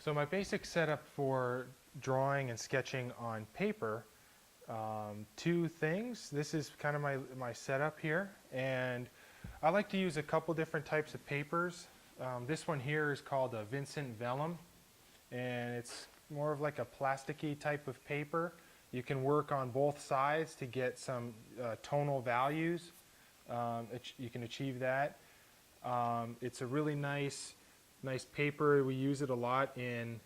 So my basic setup for drawing and sketching on paper, two things. This is kind of my setup here, and I like to use a couple different types of papers. This one here is called a Vincent Vellum, and it's more of like a plasticky type of paper. You can work on both sides to get some tonal values. You can achieve that. It's a really nice paper. We use it a lot in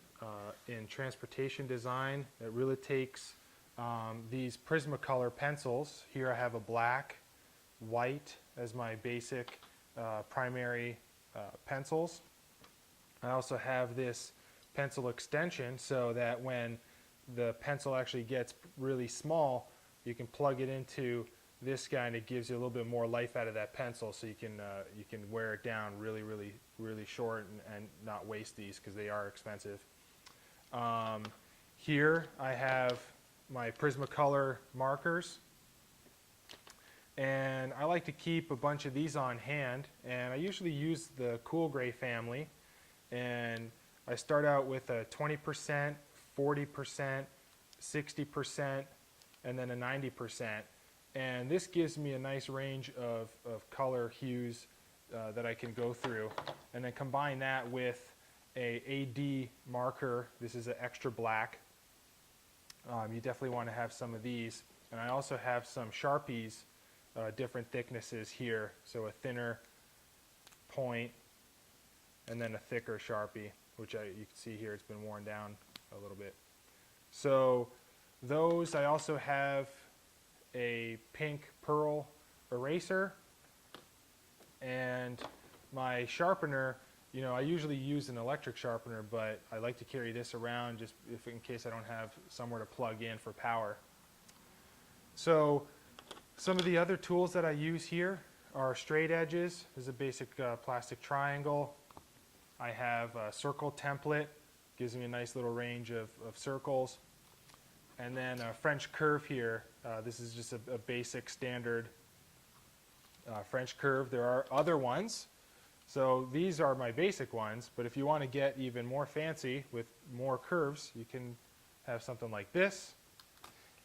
transportation design. It really takes these Prismacolor pencils. Here I have a black, white as my basic primary pencils. I also have this pencil extension so that when the pencil actually gets really small, you can plug it into this guy and it gives you a little bit more life out of that pencil, so you can wear it down really short and not waste these because they are expensive. Here I have my Prismacolor markers, and I like to keep a bunch of these on hand, and I usually use the Cool Gray family, and I start out with a 20%, 40%, 60%, and then a 90%. And this gives me a nice range of color hues that I can go through. And then combine that with a AD marker. This is an extra black. You definitely want to have some of these. And I also have some Sharpies, different thicknesses here. So a thinner point and then a thicker Sharpie, which you can see here, it's been worn down a little bit. So those, I also have a pink pearl eraser, and my sharpener, I usually use an electric sharpener, but I like to carry this around just in case I don't have somewhere to plug in for power. So some of the other tools that I use here are straight edges. This is a basic plastic triangle. I have a circle template, gives me a nice little range of circles. And then a French curve here. This is just a basic standard French curve. There are other ones. So these are my basic ones, but if you want to get even more fancy with more curves, you can have something like this.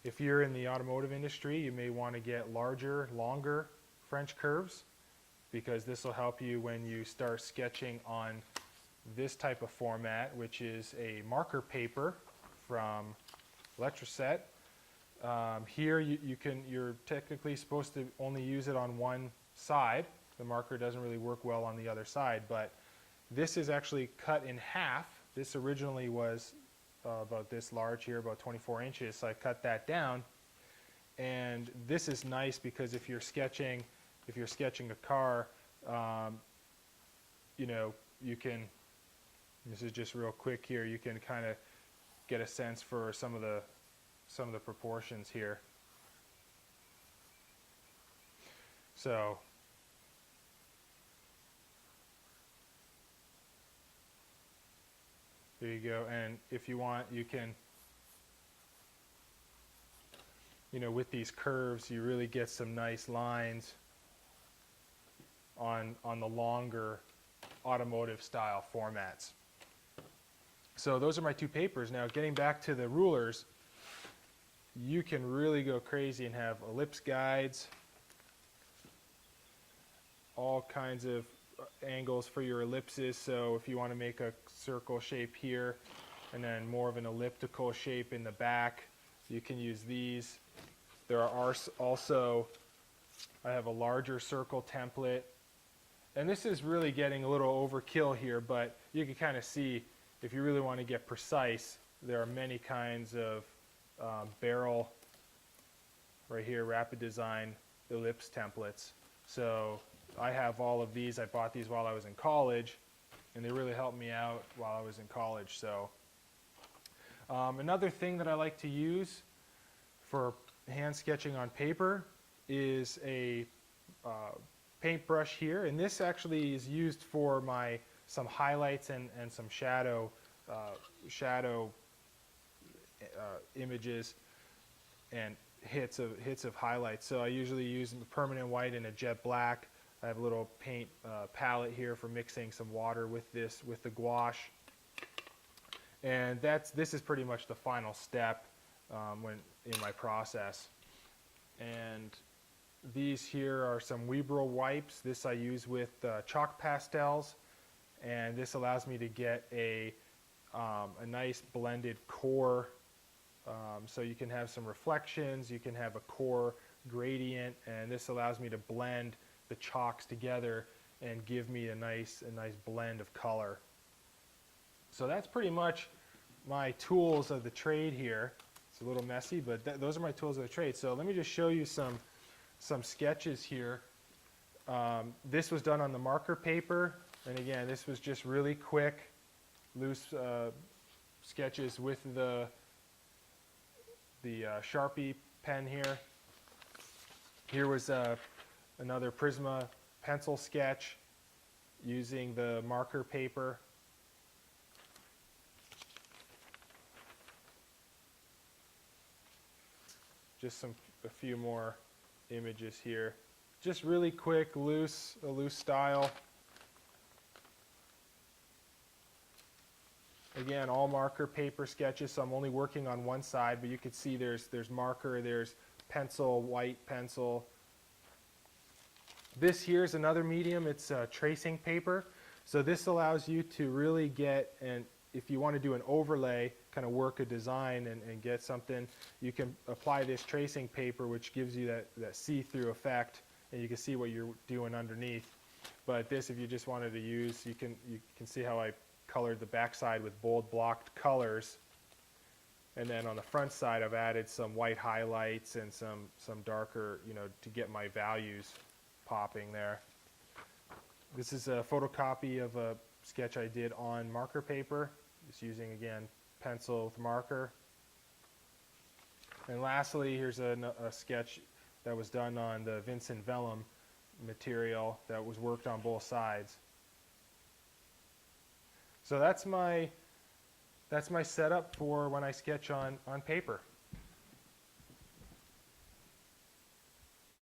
If you're in the automotive industry, you may want to get larger, longer French curves, because this will help you when you start sketching on this type of format, which is a marker paper from Letraset. Here you're technically supposed to only use it on one side. The marker doesn't really work well on the other side, but this is actually cut in half. This originally was about this large here, about 24 inches, so I cut that down. And this is nice because if you're sketching a car, you can, this is just real quick here, you can kind of get a sense for some of the proportions here. So there you go. And if you want, you can, with these curves, you really get some nice lines on the longer automotive style formats. So those are my two papers. Now getting back to the rulers, you can really go crazy and have ellipse guides, all kinds of angles for your ellipses. So if you want to make a circle shape here and then more of an elliptical shape in the back, you can use these. There are also, I have a larger circle template, and this is really getting a little overkill here, but you can kind of see if you really want to get precise, there are many kinds of barrel, right here, rapid design ellipse templates. So I have all of these. I bought these while I was in college, and they really helped me out while I was in college. So another thing that I like to use for hand sketching on paper is a paintbrush here, and this actually is used for some highlights and some shadow images and hits of highlights. So I usually use permanent white and a jet black. I have a little paint palette here for mixing some water with the gouache. And this is pretty much the final step when in my process. And these here are some Weebril wipes. This I use with chalk pastels, and this allows me to get a nice blended core. So you can have some reflections, you can have a core gradient, and this allows me to blend the chalks together and give me a nice blend of color. So that's pretty much my tools of the trade here. It's a little messy, but those are my tools of the trade. So let me just show you some sketches here. This was done on the marker paper, and again, this was just really quick, loose sketches with the Sharpie pen here. Here was another Prisma pencil sketch using the marker paper. Just a few more images here. Just really quick, a loose style. Again, all marker paper sketches, so I'm only working on one side, but you can see there's marker, there's pencil, white pencil. This here is another medium. It's tracing paper. So this allows you to really get, and if you want to do an overlay, kind of work a design and get something, you can apply this tracing paper, which gives you that see-through effect, and you can see what you're doing underneath. But this, if you just wanted to use, you can see how I colored the backside with bold blocked colors. And then on the front side, I've added some white highlights and some darker, to get my values popping there. This is a photocopy of a sketch I did on marker paper, just using, again, pencil with marker. And lastly, here's a sketch that was done on the Vincent vellum material that was worked on both sides. So that's my setup for when I sketch on paper.